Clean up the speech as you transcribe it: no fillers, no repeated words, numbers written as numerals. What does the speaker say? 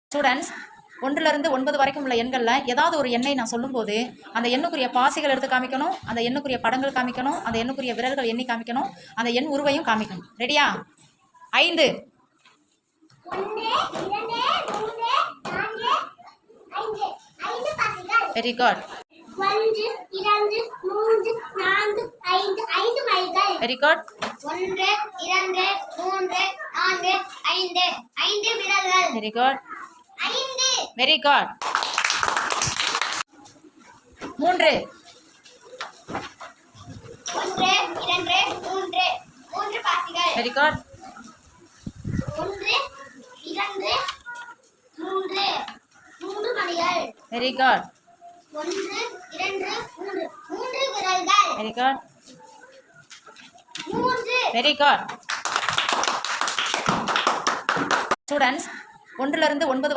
Students, 1லிருந்து 9 வரைக்கும் உள்ள எண்களில் ஏதாவது ஒரு எண்ணை நான் சொல்லும்போது அந்த எண்ணுக்குரிய பாசிகள் எடுத்து காமிக்கணும், அந்த எண்ணுக்குரிய படங்கள் காமிக்கணும், அந்த எண்ணுக்குரிய விரல்கள் எண்ணி காமிக்கணும், அந்த எண் உருவையும் காமிக்கணும். ரெடியா? 5. 5 வெரி குட். 1 2 3 4 5 5 மைல்கள். Very good. 1 2 3 4 5 5 விரல்கள். Very good. 5 very good. 3. 1 2 3 3 பாசிகள். Very good. 1 2 3 3 மணிகள். Very good. 1 2 3 3 விரல்கள். Very good. 3 very good. Students, 1லிருந்து 9